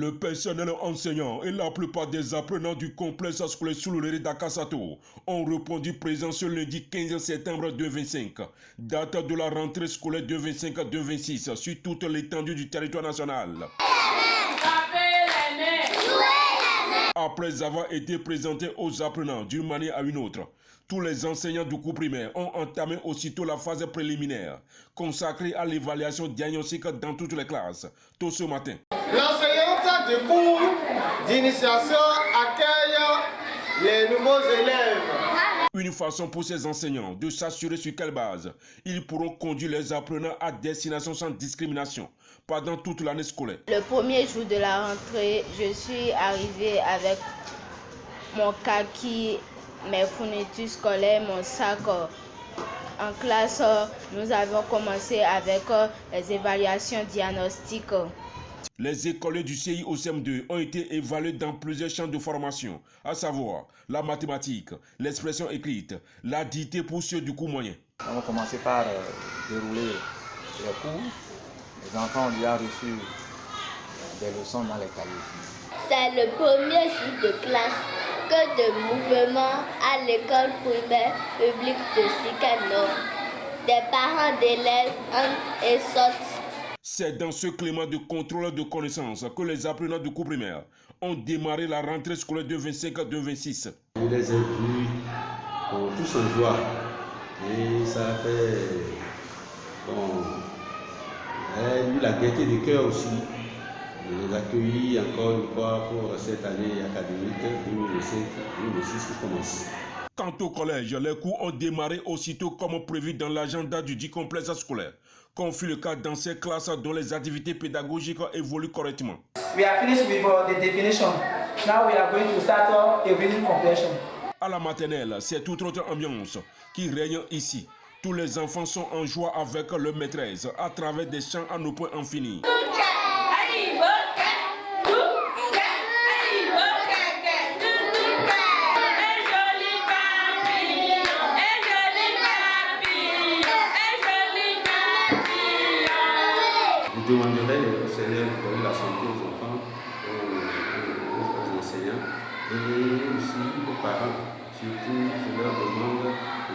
Le personnel enseignant et la plupart des apprenants du complexe scolaire Sulurere d'Akasato ont répondu présent ce lundi 15 septembre 2025, date de la rentrée scolaire 2025-2026 sur toute l'étendue du territoire national. Après avoir été présentés aux apprenants d'une manière à une autre, tous les enseignants du cours primaire ont entamé aussitôt la phase préliminaire, consacrée à l'évaluation diagnostique dans toutes les classes, tôt ce matin. L'enseignante du cours d'initiation accueille les nouveaux élèves. Une façon pour ces enseignants de s'assurer sur quelle base ils pourront conduire les apprenants à destination sans discrimination pendant toute l'année scolaire. Le premier jour de la rentrée, je suis arrivée avec mon kaki, mes fournitures scolaires, mon sac. En classe, nous avons commencé avec les évaluations diagnostiques. Les écoliers du CI au CM2 ont été évalués dans plusieurs champs de formation, à savoir la mathématique, l'expression écrite, la dictée pour ceux du cours moyen. On va commencer par dérouler les cours. Les enfants ont déjà reçu des leçons dans les cahiers. C'est le premier jour de classe que de mouvement à l'école primaire publique de Sikano. Des parents d'élèves entrent et sortent. C'est dans ce climat de contrôle de connaissances que les apprenants du cours primaire ont démarré la rentrée scolaire 2025-2026. Je les ai vus tous en joie et ça fait eu la gaieté de cœur aussi de les accueillir encore une fois pour cette année académique 2025-2026 qui commence. Quant au collège, les cours ont démarré aussitôt comme prévu dans l'agenda du dit complexe scolaire, comme fut le cas dans ces classes dont les activités pédagogiques évoluent correctement. We are finished with the definition. Now we are going to start a reading comprehension. À la maternelle, c'est toute autre ambiance qui règne ici. Tous les enfants sont en joie avec leur maîtresse à travers des chants à nos points infinis. Je demanderai au Seigneur de donner la santé aux enfants, aux enseignants et aussi aux parents. Surtout, je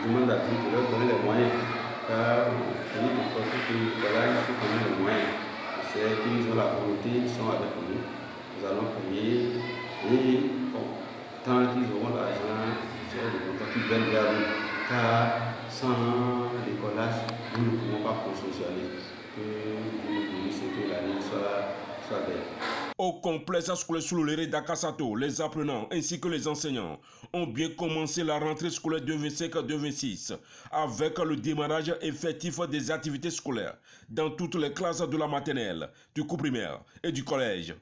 demande à Dieu de leur donner les moyens. Car il faut qu'on ait les moyens. C'est qu'ils ont la volonté, ils sont avec nous. Nous allons prier et tant qu'ils auront l'argent, ils seront de content qu'ils viennent vers nous. Car sans l'écolage, nous ne pouvons pas fonctionner. Au complexe scolaire Sulurere d'Akasato, les apprenants ainsi que les enseignants ont bien commencé la rentrée scolaire 2025-2026 avec le démarrage effectif des activités scolaires dans toutes les classes de la maternelle, du cours primaire et du collège.